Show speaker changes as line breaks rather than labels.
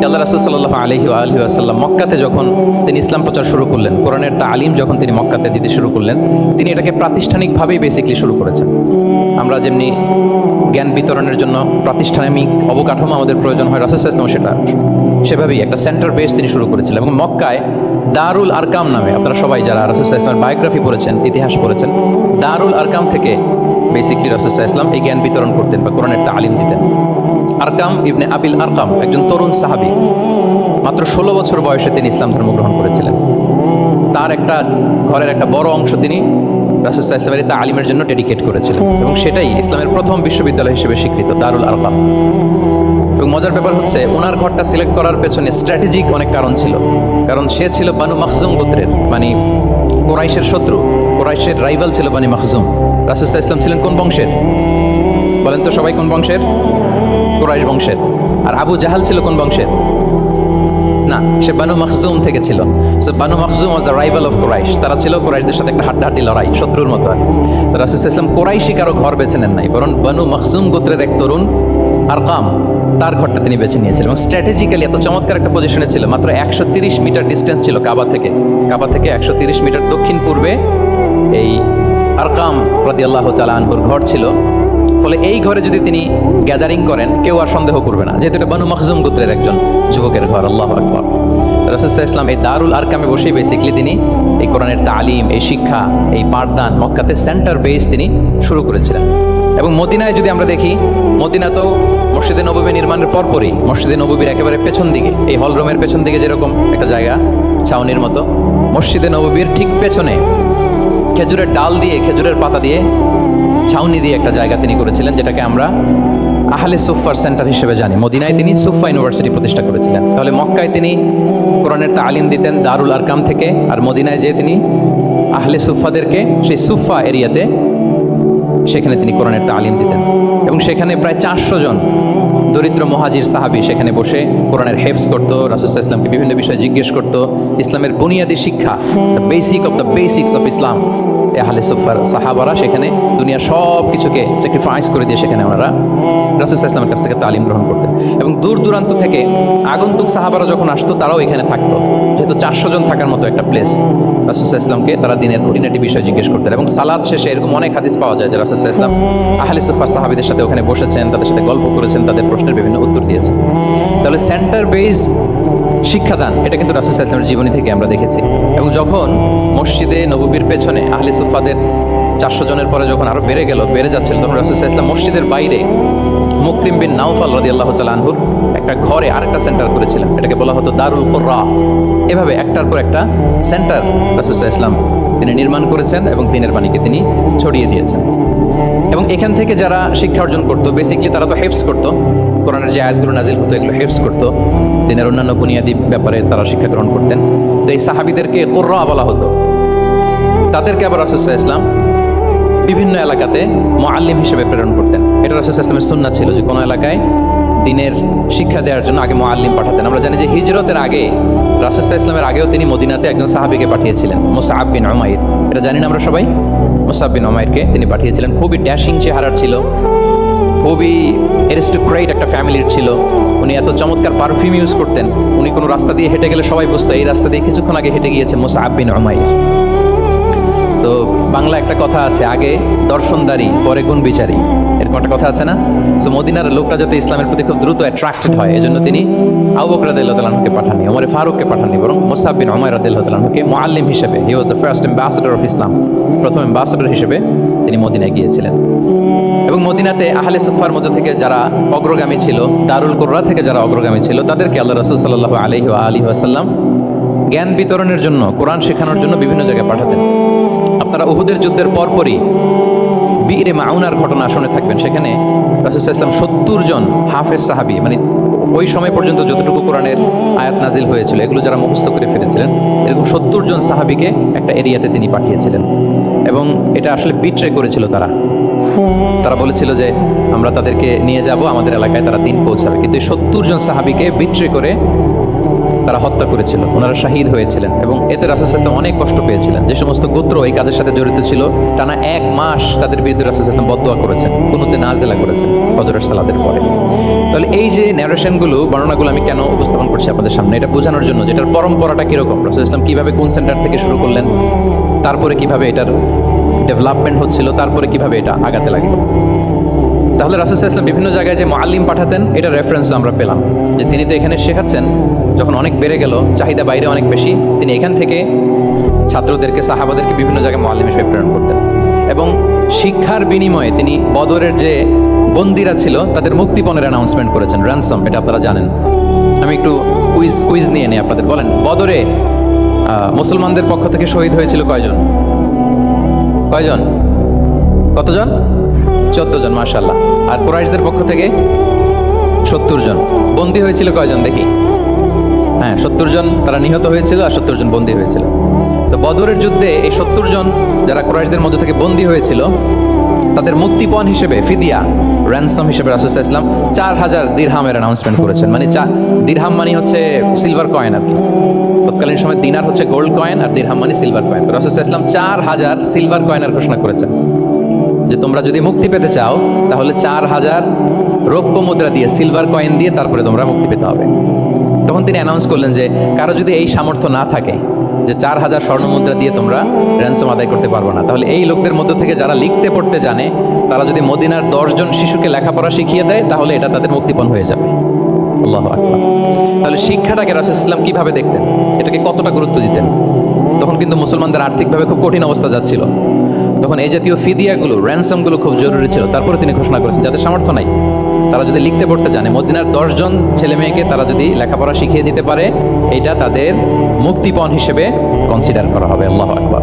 আল্লাহ রাসূল সাল্লাল্লাহু আলাইহি ওয়া আলিহি ওয়াসাল্লাম মক্কাতে যখন তিনি ইসলাম প্রচার শুরু করলেন, কোরআনের তালিম যখন তিনি মক্কাতে দিতে শুরু করলেন, তিনি এটাকে প্রাতিষ্ঠানিকভাবেই বেসিক্যালি শুরু করেছেন। আমরা যেমনি জ্ঞান বিতরণের জন্য প্রাতিষ্ঠানিক অবকাঠামো আমাদের প্রয়োজন হয়, রাসূল সাল্লাল্লাহু আলাইহি ওয়াসাল্লাম সেভাবেই একটা সেন্টার বেস তিনি শুরু করেছিলেন। এবং মক্কায় দারুল আরকাম নামে, আপনারা সবাই যারা রাসূল সাল্লাল্লাহু আলাইহি ওয়াসাল্লামের বায়োগ্রাফি পড়েছেন, ইতিহাস পড়েছেন, দারুল আরকাম থেকে বেসিক্যালি রাসূল সাল্লাল্লাহু আলাইহি ওয়াসাল্লাম এই জ্ঞান বিতরণ করতেন বা কোরআনের তালিম দিতেন। আরকাম ইবনে আবিল আরকাম একজন তরুণ সাহাবী, মাত্র 16 বছর বয়সে তিনি ইসলাম ধর্ম গ্রহণ করেছিলেন। তার একটা ঘরের একটা বড় অংশ তিনি রাসূল সাল্লাল্লাহু আলাইহি ওয়াসাল্লামের তালিমের জন্য ডেডিকেট করেছিলেন, এবং সেটাই ইসলামের প্রথম বিশ্ববিদ্যালয় হিসেবে স্বীকৃত দারুল আরকাম। এবং মজার ব্যাপার হচ্ছে, ওনার ঘরটা সিলেক্ট করার পেছনে স্ট্র্যাটেজিক অনেক কারণ ছিল। কারণ সে ছিল বানু মাখজুম গোত্রের, মানে কুরাইশের শত্রু, কুরাইশের রাইভাল ছিল বানু মাখজুম। রাসূল সাল্লাল্লাহু আলাইহি ওয়াসাল্লাম ছিলেন কোন বংশের? বলেন তো সবাই, কোন বংশের? কুরাইশ বংশের। আর আবু জাহাল ছিল কোন বংশের? না, সে বানু মাখজুম থেকে ছিল। So Banu Makhzum was the rival of Quraish. তারা ছিল কুরাইশদের সাথে একটা হাড্ডাহাড্ডি লড়াই, শত্রুর মতো। আর রাসূল সাল্লাল্লাহু আলাইহি ওয়াসাল্লাম কুরাইশি কারো ঘর বেছে নেন নাই, বরং বানু মাখজুম গোত্রের এক তরুণ আরকাম, তার ঘরটা তিনি বেছে নিয়েছিলেন। এবং স্ট্র্যাটেজিক্যালি এত চমৎকার একটা পজিশনে ছিল। মাত্র 130 মিটার ডিস্টেন্স ছিল কাবা থেকে। কাবা থেকে 130 মিটার দক্ষিণ পূর্বে এই আরকাম রাদিয়াল্লাহু তাআলা আনহুর ঘর ছিল। ফলে এই ঘরে যদি তিনি গ্যাদারিং করেন, কেউ আর সন্দেহ করবে না, যেহেতু এটা বানু মাখজুম গোত্রের একজন যুবকের ঘর। আল্লাহু আকবার। রাসূল সাল্লাল্লাহু আলাইহি ওয়াসাল্লাম এই দারুল আরকামে বসেই বেসিক্যালি তিনি এই কোরআনের তালিম, এই শিক্ষা, এই পাঠদান মক্কাতে সেন্টার বেস তিনি শুরু করেছিলেন। এবং মদিনায় যদি আমরা দেখি, মদিনা তো মসজিদে নববী নির্মাণের পরপরই মসজিদে নববীর একেবারে পেছন দিকে, এই হল রুমের পেছন দিকে যেরকম একটা জায়গা ছাউনির মতো, মসজিদে নববীর ঠিক পেছনে খেজুরের ডাল দিয়ে, খেজুরের পাতা দিয়ে ছাউনি দিয়ে একটা জায়গা তিনি করেছিলেন, যেটাকে আমরা আহলে সুফার সেন্টার হিসেবে জানি। মদিনায় তিনি সুফা ইউনিভার্সিটি প্রতিষ্ঠা করেছিলেন। তাহলে মক্কায় তিনি কোরআনের তালিম দিতেন দারুল আরকাম থেকে, আর মদিনায় যেয়ে তিনি আহলে সুফাদেরকে সেই সুফা এরিয়াতে, সেখানে তিনি কোরআনের তালিম দিতেন। এবং সেখানে প্রায় 400 জন দরিদ্র মুহাজির সাহাবী সেখানে বসে কোরআনের হেফজ করতো, রাসূল সাল্লাল্লাহু আলাইহি ওয়াসাল্লামকে বিভিন্ন বিষয়ে জিজ্ঞেস করতো। ইসলামের বুনিয়াদী শিক্ষা, the basic of the basics of Islam, আহলে সুফার সাহাবারা সেখানে দুনিয়ার সব কিছুকে স্যাক্রিফাইস করে দিয়ে সেখানে ওনারা রাসূল সাল্লাল্লাহু আলাইহি ওয়াসাল্লামের কাছ থেকে তালিম গ্রহণ করতেন। এবং দূর দূরান্ত থেকে আগন্তুক সাহাবারা যখন আসতো, তারাও এখানে থাকতো। যেহেতু 400 জন থাকার মতো একটা প্লেস, রাসূল সাল্লাল্লাহু আলাইহি ওয়াসাল্লামকে তারা দিনের খুঁটিনাটি বিষয় জিজ্ঞেস করতেন। এবং সালাত শেষে এরকম অনেক হাদিস পাওয়া যায় যে রাসূল সাল্লাল্লাহু আলাইহি ওয়াসাল্লাম আহলে সুফার সাহাবীদের সাথে ওখানে বসেছেন, তাদের সাথে গল্প করেছেন, তাদের প্রশ্নের বিভিন্ন উত্তর দিয়েছেন। তাহলে সেন্টার বেস শিক্ষাদান, এটা কিন্তু রাসূল সাল্লাল্লাহু আলাইহি ওয়াসাল্লামের জীবনী থেকে আমরা দেখেছি। এবং যখন মসজিদে নববীর পেছনে আহলে সুফাদের 400 জনের পরে যখন আরো বেড়ে যাচ্ছিল, তখন রাসূল সাল্লাল্লাহু আলাইহি ওয়াসাল্লাম মসজিদের বাইরে মুকরিম বিন নাওফাল রাদিয়াল্লাহু তাআলা আনহুর একটা ঘরে আরেকটা সেন্টার করেছিলেন, এটাকে বলা হতো দারুল কুররা। এভাবে একটার পর একটা সেন্টার রাসূল সাল্লাল্লাহু আলাইহি ওয়াসাল্লাম তিনি নির্মাণ করেছেন এবং দ্বীনের বাণীকে তিনি ছড়িয়ে দিয়েছেন। এবং এখান থেকে যারা শিক্ষা অর্জন করতো, বেসিক্যালি তারা তো হেফজ করতো, কোরআনের যে আয়াতগুলো নাজিল হতো এগুলো হেফজ করতো, দ্বীনের অন্যান্য বুনিয়াদী ব্যাপারে তারা শিক্ষা গ্রহণ করতেন। তো এই সাহাবীদেরকে কুররা বলা হতো। তাদেরকে আবার রাসূল সাল্লাল্লাহু আলাইহি ওয়াসাল্লাম বিভিন্ন এলাকাতে মুআল্লিম হিসেবে প্রেরণ করতেন। এটা রাসূল সাল্লাল্লাহু আলাইহি ওয়াসাল্লামের সুন্নাহ ছিল যে কোনো এলাকায় দ্বীনের শিক্ষা দেওয়ার জন্য আগে মুআল্লিম পাঠাতেন। আমরা জানি যে হিজরতের আগে, রাসূল সাল্লাল্লাহু আলাইহি ওয়াসাল্লামের আগেও তিনি মদিনাতে একজন সাহাবীকে পাঠিয়েছিলেন, মুসআব বিন উমাইর। এটা জানি না আমরা সবাই, মুসআব বিন উমাইরকে তিনি পাঠিয়েছিলেন। খুবই ড্যাশিং চেহারার ছিল, খুবই অ্যারিস্টোক্রেট একটা ফ্যামিলির ছিল। উনি এত চমৎকার পারফিউম ইউজ করতেন, উনি কোনো রাস্তা দিয়ে হেঁটে গেলে সবাই বুঝতো এই রাস্তা দিয়ে কিছুক্ষণ আগে হেঁটে গিয়েছে মুসআব বিন উমাইর। তো বাংলা একটা কথা আছে, আগে দর্শনদারি পরে গুণ বিচারী, এরকম একটা কথা আছে না? সো মদিনার লোকরা যাতে ইসলামের প্রতি খুব দ্রুত অ্যাট্রাক্টেড হয়, এজন্য তিনি আবু বকর রাদিয়াল্লাহু তাআলা আনহুকে পাঠাননি, ওমর ফারুককে পাঠাননি, বরং মুসআব বিন উমাইর রাদিয়াল্লাহু তাআলা আনহুকে মুআল্লিম হিসেবে, he was the first ambassador of Islam, প্রথম অ্যাম্বাসেডর হিসেবে তিনি মদিনায় গিয়েছিলেন। এবং মদিনাতে আহলে সুফার মধ্যে থেকে যারা অগ্রগামী ছিল, দারুল কুররা থেকে যারা অগ্রগামী ছিল, তাদেরকে আল্লাহ রাসূল সাল্লাল্লাহু আলাইহি ওয়া আলিহি ওয়াসাল্লাম জ্ঞান বিতরণের জন্য, কোরআন শেখানোর জন্য বিভিন্ন জায়গায় পাঠাতেন। আপনারা উহুদের যুদ্ধের পরপরই বীরে মাউনার ঘটনা শুনে থাকবেন। সেখানে রাসূল সাল্লাল্লাহু আলাইহি ওয়াসাল্লাম 70 জন হাফেজ সাহাবী, মানে ওই সময় পর্যন্ত যতটুকু কোরআনের আয়াত নাজিল হয়েছিল এগুলো যারা মুখস্থ করে ফেলেছিলেন, এরকম 70 জন সাহাবীকে একটা এরিয়াতে তিনি পাঠিয়েছিলেন। এবং এটা আসলে বিট্রে করেছিল তারা বলেছিল যে আমরা তাদেরকে নিয়ে যাব আমাদের এলাকায়, তারা দিন পৌঁছাবে। কিন্তু এই 70 জন সাহাবীকে বিট্রে করে তারা হত্যা করেছিল, ওনারা শাহিদ হয়েছিলেন এবং এতে রাসূল সাল্লাল্লাহু আলাইহি ওয়াসাল্লাম অনেক কষ্ট পেয়েছিলেন। যে সমস্ত গোত্র এই কাজের সাথে জড়িত ছিল টানা 1 মাস তাদের বিরুদ্ধে রাসূল সাল্লাল্লাহু আলাইহি ওয়াসাল্লাম বদদুয়া করেছেন, কুনুতে নাজিলা করেছেন ফজরের সালাতের পরে। তাহলে এই যে ন্যারেশনগুলো, বর্ণনাগুলো আমি কেন উপস্থাপন করছি আপনাদের সামনে, এটা বোঝানোর জন্য যেটার পরম্পরাটা কীরকম, রাসূল সাল্লাল্লাহু আলাইহি ওয়াসাল্লাম কীভাবে কোন সেন্টার থেকে শুরু করলেন, তারপরে কিভাবে এটার ডেভেলপমেন্ট হচ্ছিল, তারপরে কিভাবে এটা আগাতে লাগলো। তাহলে রাসূল সাল্লাল্লাহু আলাইহি ওয়াসাল্লাম বিভিন্ন জায়গায় যে মুআল্লিম পাঠাতেন, এটা রেফারেন্স আমরা পেলাম যে তিনি তো এখানে শেখাচ্ছেন, যখন অনেক বেড়ে গেল, চাহিদা বাইরে অনেক বেশি, তিনি এখান থেকে ছাত্রদেরকে, সাহাবাদেরকে বিভিন্ন জায়গায় মুআল্লিম হিসেবে প্রেরণ করতেন এবং শিক্ষার বিনিময়ে তিনি বদরের যে বন্দীরা ছিল তাদের মুক্তিপণের অ্যানাউন্সমেন্ট করেছেন, র্যানসম, এটা আপনারা জানেন। আমি একটু কুইজ নিয়ে নিই আপনাদের। বলেন, বদরে মুসলমানদের পক্ষ থেকে শহীদ হয়েছিল কয়জন? কয়জন? কতজন? 14 জন, মাশাআল্লাহ। আর কুরাইশদের পক্ষ থেকে 70 জন। বন্দী হয়েছিল কয়জন দেখি? হ্যাঁ, 70 জন তারা নিহত হয়েছিল আর 70 জন বন্দী হয়েছিল। তো বদরের যুদ্ধে এই 70 জন যারা কুরাইশদের মধ্য থেকে বন্দী হয়েছিল তাদের মুক্তিপণ হিসেবে, ফিদিয়া, র্যানসম হিসেবে রাসূল সাল্লাল্লাহু আলাইহি ওয়াসাল্লাম 4000 দিরহামের অ্যানাউন্সমেন্ট করেছেন। মানে দিরহাম মানে হচ্ছে সিলভার কয়েন আর কি। তৎকালীন সময় দিনার হচ্ছে গোল্ড কয়েন আর দিরহাম মানে সিলভার কয়েন। রাসূল সাল্লাল্লাহু আলাইহি ওয়াসাল্লাম 4000 সিলভার কয়েনের ঘোষণা করেছেন যে তোমরা যদি মুক্তি পেতে চাও তাহলে 4000 রৌপ্য মুদ্রা দিয়ে, সিলভার কয়েন দিয়ে তারপরে তোমরা মুক্তি পেতে হবে। তখন তিনি অ্যানাউন্স করলেন যে কারো যদি এই সামর্থ্য না থাকে যে 4000 স্বর্ণ মুদ্রা দিয়ে তোমরা র্যানসম আদায় করতে পারবো না, তাহলে এই লোকদের মধ্য থেকে যারা লিখতে পড়তে জানে তারা যদি মদিনার 10 জন শিশুকে লেখাপড়া শিখিয়ে দেয় তাহলে এটা তাদের মুক্তিপণ হয়ে যাবে। আল্লাহু আকবার। তাহলে শিক্ষাটাকে রাসূল সাল্লাল্লাহু আলাইহি ওয়াসাল্লাম কিভাবে দেখতেন, এটাকে কতটা গুরুত্ব দিতেন। তখন কিন্তু মুসলমানদের আর্থিকভাবে খুব কঠিন অবস্থা যাচ্ছিল, তখন এই জাতীয় ফিদিয়াগুলো, র্যানসমগুলো খুব জরুরি ছিল। তারপরে তিনি ঘোষণা করেছেন যাদের সামর্থ্য নাই তারা যদি লিখতে পড়তে জানে, মদিনার 10 জন ছেলে মেয়েকে তারা যদি লেখাপড়া শিখিয়ে দিতে পারে, এটা তাদের মুক্তিপণ হিসেবে কনসিডার করা হবে। আল্লাহু আকবার।